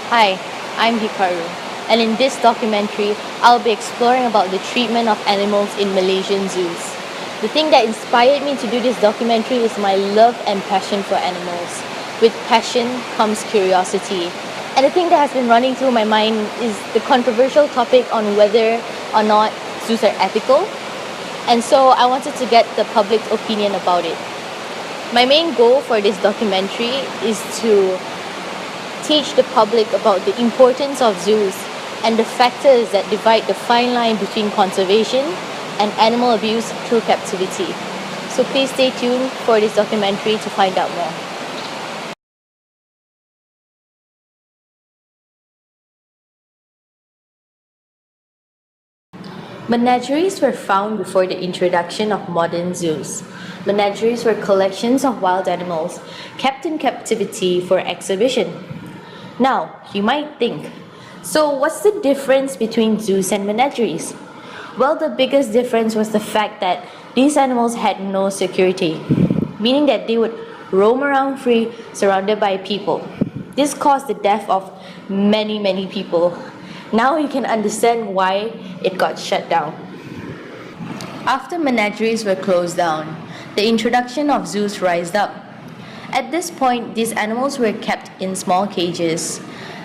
Hi, I'm Hikaru, and in this documentary, I'll be exploring about the treatment of animals in Malaysian zoos. The thing that inspired me to do this documentary is my love and passion for animals. With passion comes curiosity. And the thing that has been running through my mind is the controversial topic on whether or not zoos are ethical. And so I wanted to get the public's opinion about it. My main goal for this documentary is to teach the public about the importance of zoos and the factors that divide the fine line between conservation and animal abuse through captivity. So please stay tuned for this documentary to find out more. Menageries were found before the introduction of modern zoos. Menageries were collections of wild animals kept in captivity for exhibition. Now, you might think, so what's the difference between zoos and menageries? Well, the biggest difference was the fact that these animals had no security, meaning that they would roam around free, surrounded by people. This caused the death of many people. Now you can understand why it got shut down. After menageries were closed down, the introduction of zoos rised up. At this point, these animals were kept in small cages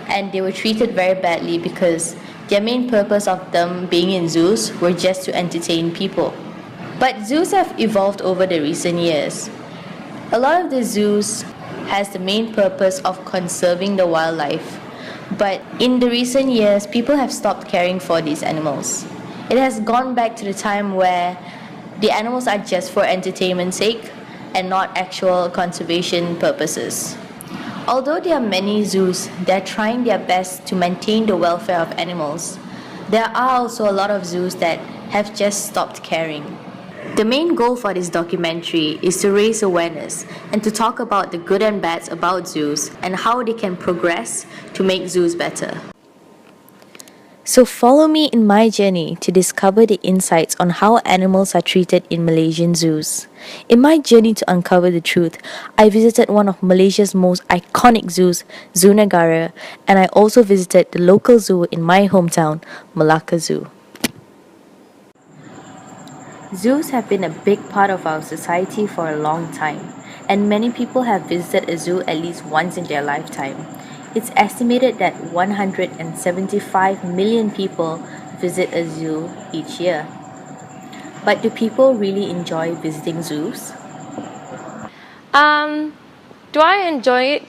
and they were treated very badly because their main purpose of them being in zoos were just to entertain people. But zoos have evolved over the recent years. A lot of the zoos has the main purpose of conserving the wildlife. But in the recent years, people have stopped caring for these animals. It has gone back to the time where the animals are just for entertainment's sake and not actual conservation purposes. Although there are many zoos that are trying their best to maintain the welfare of animals, there are also a lot of zoos that have just stopped caring. The main goal for this documentary is to raise awareness and to talk about the good and bads about zoos and how they can progress to make zoos better. So follow me in my journey to discover the insights on how animals are treated in Malaysian zoos. In my journey to uncover the truth, I visited one of Malaysia's most iconic zoos, Zoo Negara, and I also visited the local zoo in my hometown, Malacca Zoo. Zoos have been a big part of our society for a long time, and many people have visited a zoo at least once in their lifetime. It's estimated that 175 million people visit a zoo each year. But do people really enjoy visiting zoos? Um, do I enjoy it?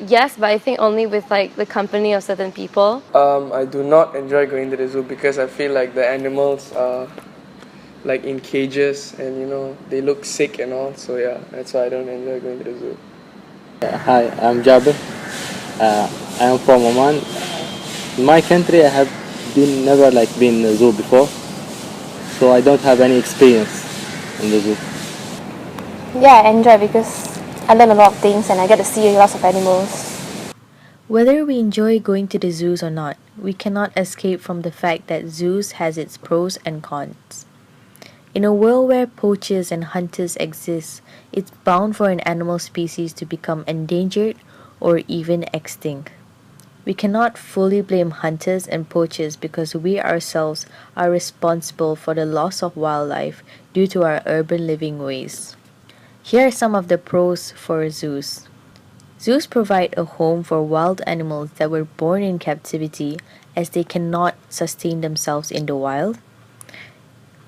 Yes, but I think only with like the company of certain people. I do not enjoy going to the zoo because I feel like the animals are like in cages and they look sick and all. So yeah, that's why I don't enjoy going to the zoo. Hi, I'm Jabir. I am from Oman. In my country, I have never been in a zoo before, so I don't have any experience in the zoo. Yeah, I enjoy because I learn a lot of things and I get to see lots of animals. Whether we enjoy going to the zoos or not, we cannot escape from the fact that zoos has its pros and cons. In a world where poachers and hunters exist, it's bound for an animal species to become endangered or even extinct. We cannot fully blame hunters and poachers because we ourselves are responsible for the loss of wildlife due to our urban living ways. Here are some of the pros for zoos. Zoos provide a home for wild animals that were born in captivity as they cannot sustain themselves in the wild.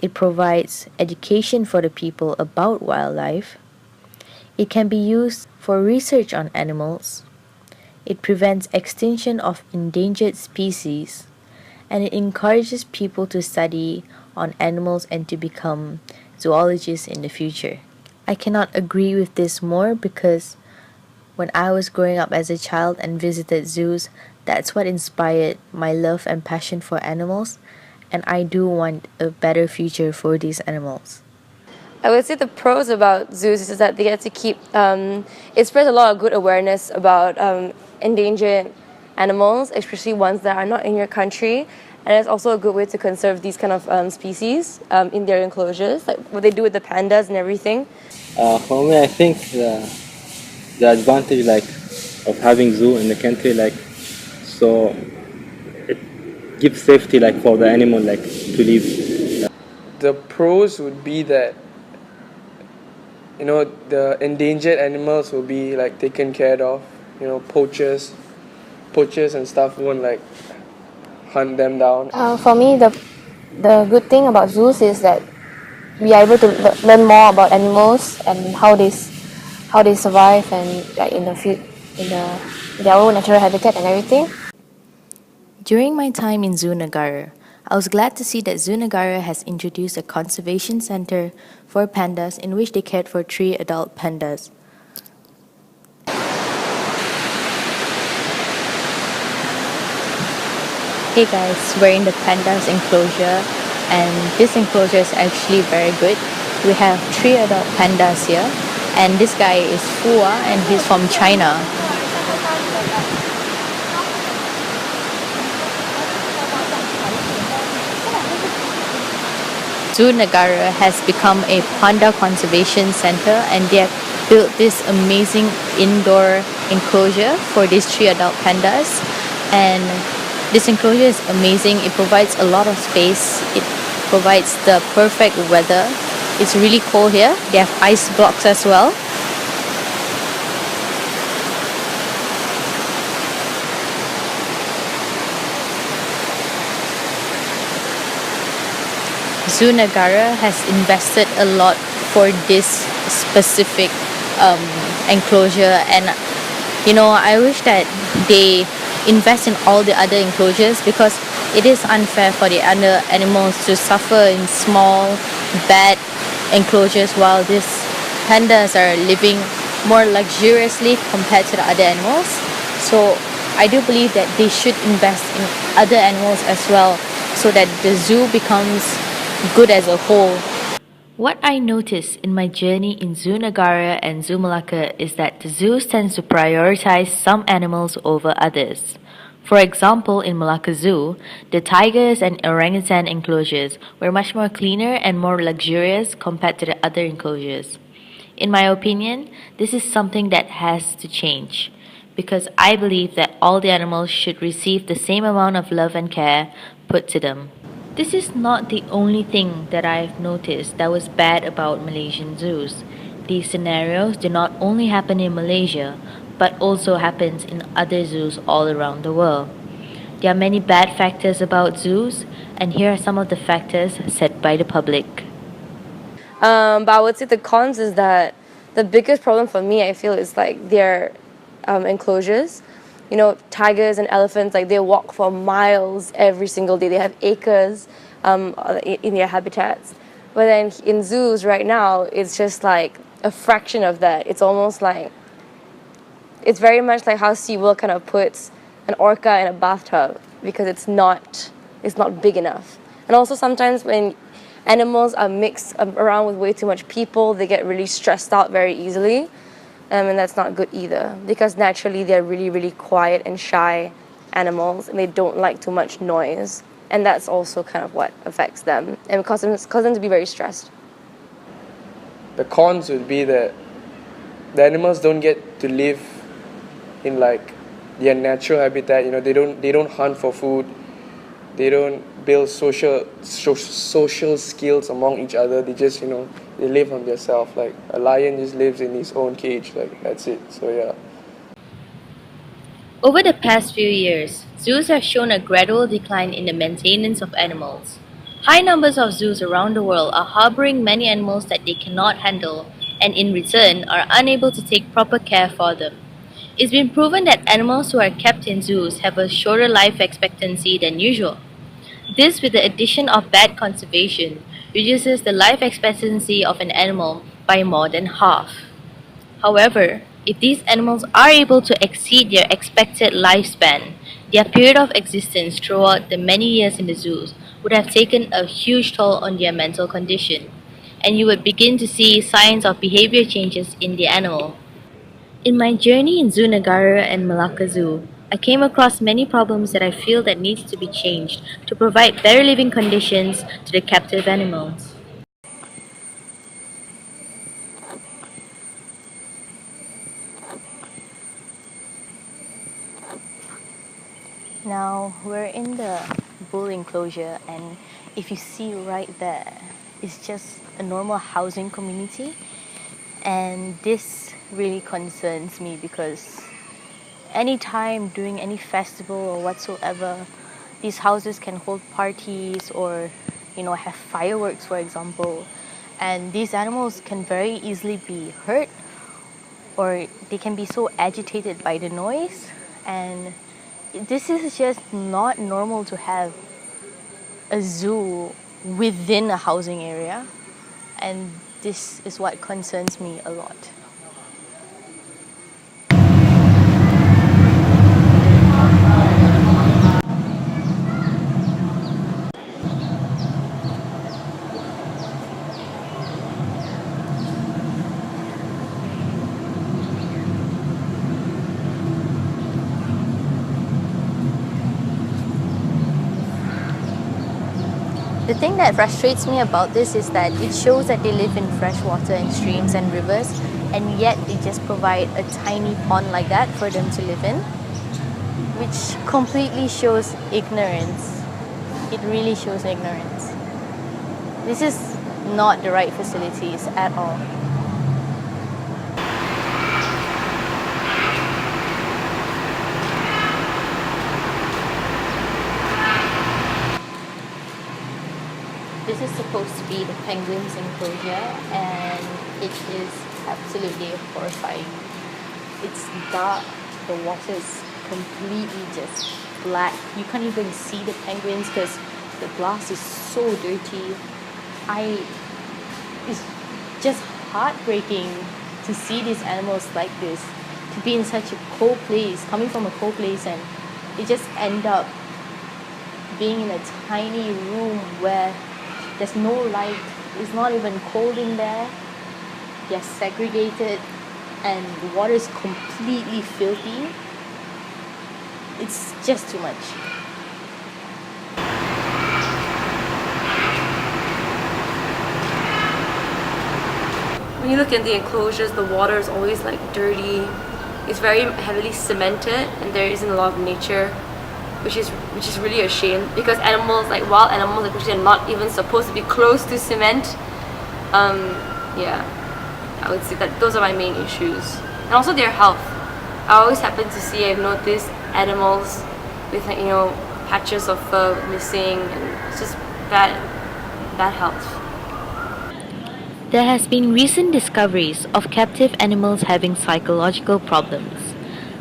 It provides education for the people about wildlife. It can be used for research on animals. It prevents extinction of endangered species. And it encourages people to study on animals and to become zoologists in the future. I cannot agree with this more because when I was growing up as a child and visited zoos, that's what inspired my love and passion for animals, and I do want a better future for these animals. I would say the pros about zoos is that they get to keep. It spreads a lot of good awareness about endangered animals, especially ones that are not in your country. And it's also a good way to conserve these kind of species in their enclosures, like what they do with the pandas and everything. For me, I think the advantage of having zoo in the country so it gives safety like for the animal like to live. The pros would be that, you know, the endangered animals will be like taken care of. You know, poachers and stuff won't like hunt them down. For me, the good thing about zoos is that we are able to learn more about animals and how they survive and like in their own natural habitat and everything. During my time in Zoo Negara, I was glad to see that Zoo Negara has introduced a conservation center for pandas in which they cared for 3 adult pandas. Hey guys, we're in the pandas enclosure and this enclosure is actually very good. We have 3 adult pandas here and this guy is Fua and he's from China. Zoo Negara has become a panda conservation center and they have built this amazing indoor enclosure for these 3 adult pandas, and this enclosure is amazing. It provides a lot of space. It provides the perfect weather. It's really cold here. They have ice blocks as well. Zoo Negara has invested a lot for this specific enclosure, and you know, I wish that they invest in all the other enclosures because it is unfair for the other animals to suffer in small, bad enclosures while these pandas are living more luxuriously compared to the other animals. So I do believe that they should invest in other animals as well so that the zoo becomes good as a whole. What I noticed in my journey in Zoo Negara and Zoo Malacca is that the zoos tend to prioritize some animals over others. For example, in Malacca Zoo, the tigers and orangutan enclosures were much more cleaner and more luxurious compared to the other enclosures. In my opinion, this is something that has to change because I believe that all the animals should receive the same amount of love and care put to them. This is not the only thing that I've noticed that was bad about Malaysian zoos. These scenarios do not only happen in Malaysia, but also happens in other zoos all around the world. There are many bad factors about zoos, and here are some of the factors set by the public. But I would say the cons is that the biggest problem for me, I feel, is like their enclosures. You know, tigers and elephants, like they walk for miles every single day. They have acres in their habitats. But then in zoos right now, it's just like a fraction of that. It's almost like, it's very much like how SeaWorld kind of puts an orca in a bathtub because it's not big enough. And also sometimes when animals are mixed around with way too much people, they get really stressed out very easily. And that's not good either because naturally they're really, really quiet and shy animals and they don't like too much noise. And that's also kind of what affects them and causes them to be very stressed. The cons would be that the animals don't get to live in like their natural habitat. You know, they don't hunt for food. They don't build social skills among each other. They just, you know, they live on themselves. Like a lion just lives in his own cage. Like that's it. So yeah. Over the past few years, zoos have shown a gradual decline in the maintenance of animals. High numbers of zoos around the world are harboring many animals that they cannot handle and in return are unable to take proper care for them. It's been proven that animals who are kept in zoos have a shorter life expectancy than usual. This, with the addition of bad conservation, reduces the life expectancy of an animal by more than half. However, if these animals are able to exceed their expected lifespan, their period of existence throughout the many years in the zoos would have taken a huge toll on their mental condition, and you would begin to see signs of behavior changes in the animal. In my journey in Zoo Negara and Malacca Zoo, I came across many problems that I feel that needs to be changed to provide better living conditions to the captive animals. Now we're in the bull enclosure, and if you see right there, it's just a normal housing community, and this really concerns me because anytime during any festival or whatsoever, these houses can hold parties or have fireworks, for example, and these animals can very easily be hurt, or they can be so agitated by the noise, and this is just not normal to have a zoo within a housing area, and this is what concerns me a lot. The thing that frustrates me about this is that it shows that they live in fresh water and streams and rivers, and yet they just provide a tiny pond like that for them to live in, which completely shows ignorance. It really shows ignorance. This is not the right facilities at all. This is supposed to be the penguins enclosure, and it is absolutely horrifying. It's dark, the water is completely just black. You can't even see the penguins because the glass is so dirty. It's just heartbreaking to see these animals like this, to be in such a cold place, coming from a cold place, and they just end up being in a tiny room where there's no light, it's not even cold in there, they're segregated, and the water is completely filthy. It's just too much. When you look in the enclosures, the water is always like dirty. It's very heavily cemented, and there isn't a lot of nature, which is really a shame, because animals, like wild animals, actually are not even supposed to be close to cement. Yeah, I would say that those are my main issues, and also their health. I always happen to see, I've noticed animals with patches of fur missing, and it's just bad health. There has been recent discoveries of captive animals having psychological problems.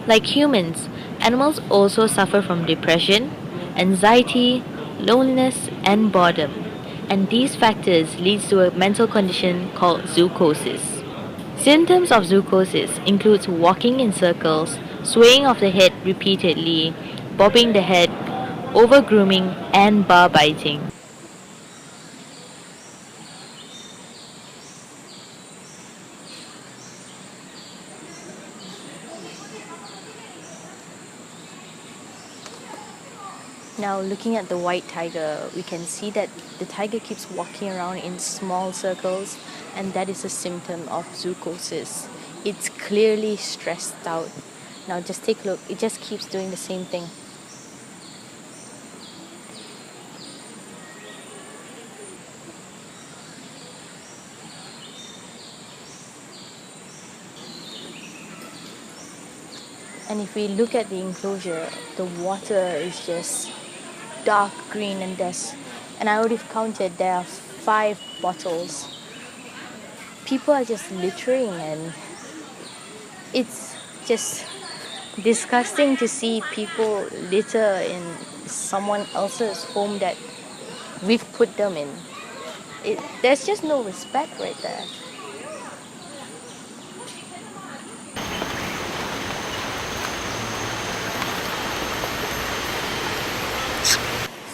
Like humans, animals also suffer from depression, anxiety, loneliness, and boredom, and these factors lead to a mental condition called zoochosis. Symptoms of zoochosis include walking in circles, swaying of the head repeatedly, bobbing the head, over-grooming, and bar biting. Now, looking at the white tiger, we can see that the tiger keeps walking around in small circles, and that is a symptom of zoochosis. It's clearly stressed out. Now, just take a look, it just keeps doing the same thing. And if we look at the enclosure, the water is just dark green, and I would have counted there are 5 bottles. People are just littering, and it's just disgusting to see people litter in someone else's home that we've put them in. There's just no respect right there.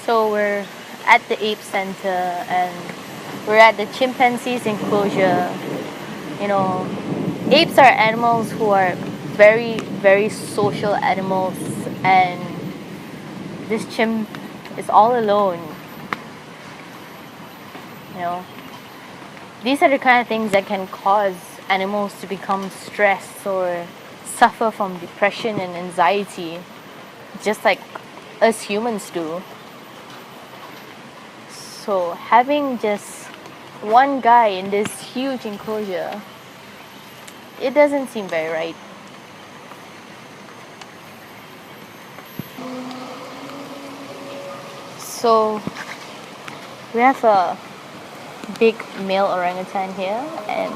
So we're at the ape center, and we're at the chimpanzees enclosure. Apes are animals who are very, very social animals, and this chimp is all alone. These are the kind of things that can cause animals to become stressed or suffer from depression and anxiety, just like us humans do. So having just one guy in this huge enclosure, it doesn't seem very right. So we have a big male orangutan here, and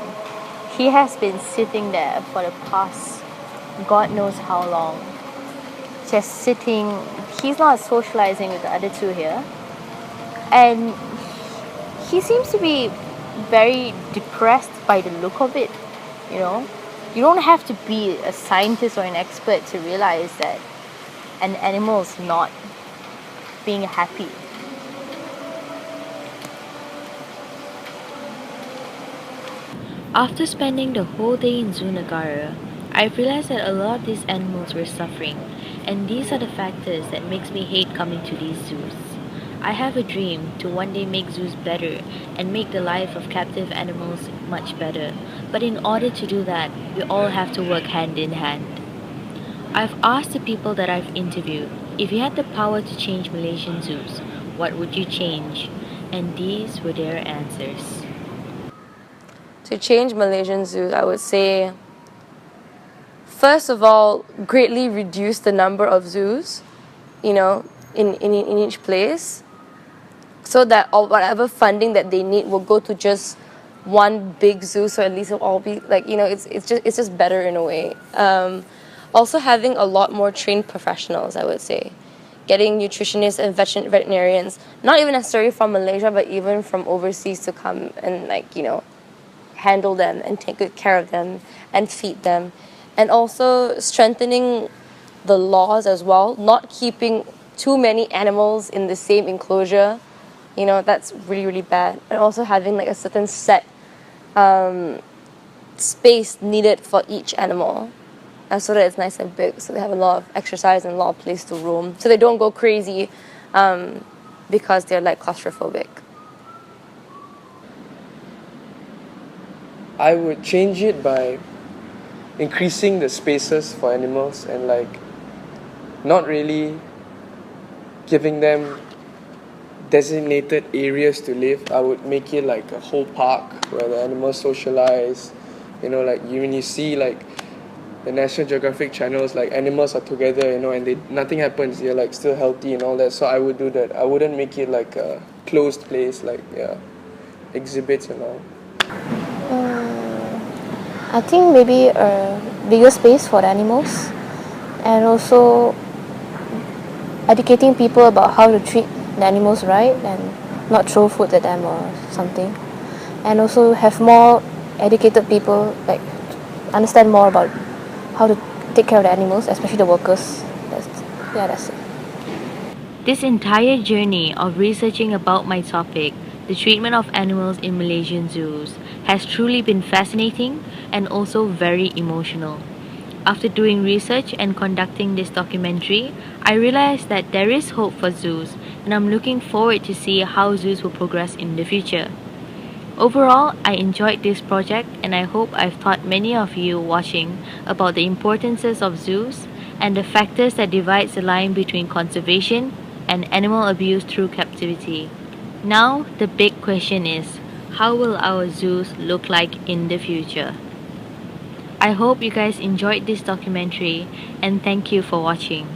he has been sitting there for the past God knows how long. Just sitting, he's not socializing with the other two here. And he seems to be very depressed by the look of it, you know. You don't have to be a scientist or an expert to realize that an animal is not being happy. After spending the whole day in Zoo Negara, I realized that a lot of these animals were suffering, and these are the factors that makes me hate coming to these zoos. I have a dream to one day make zoos better and make the life of captive animals much better, but in order to do that, we all have to work hand in hand. I've asked the people that I've interviewed, if you had the power to change Malaysian zoos, what would you change? And these were their answers. To change Malaysian zoos, I would say, first of all, greatly reduce the number of zoos, you know, in each place, so that all whatever funding that they need will go to just one big zoo. So at least it'll all be like, you know, it's just better in a way. Also having a lot more trained professionals, I would say. Getting nutritionists and veterinarians, not even necessarily from Malaysia, but even from overseas to come and, like, you know, handle them and take good care of them and feed them. And also strengthening the laws as well, not keeping too many animals in the same enclosure. You know, that's really, really bad. And also having like a certain set space needed for each animal, so that it's nice and big, so they have a lot of exercise and a lot of place to roam, so they don't go crazy because they're like claustrophobic. I would change it by increasing the spaces for animals and like not really giving them designated areas to live. I would make it like a whole park where the animals socialize. You know, like when you see like the National Geographic channels, like animals are together, you know, and nothing happens. They're like still healthy and all that. So I would do that. I wouldn't make it like a closed place, like exhibits and all. I think maybe a bigger space for the animals, and also educating people about how to treat the animals right and not throw food at them or something. And also have more educated people, like understand more about how to take care of the animals, especially the workers. That's it. This entire journey of researching about my topic, the treatment of animals in Malaysian zoos, has truly been fascinating and also very emotional. After doing research and conducting this documentary, I realized that there is hope for zoos, and I'm looking forward to see how zoos will progress in the future. Overall, I enjoyed this project, and I hope I've taught many of you watching about the importances of zoos and the factors that divides the line between conservation and animal abuse through captivity. Now, the big question is, how will our zoos look like in the future? I hope you guys enjoyed this documentary, and thank you for watching.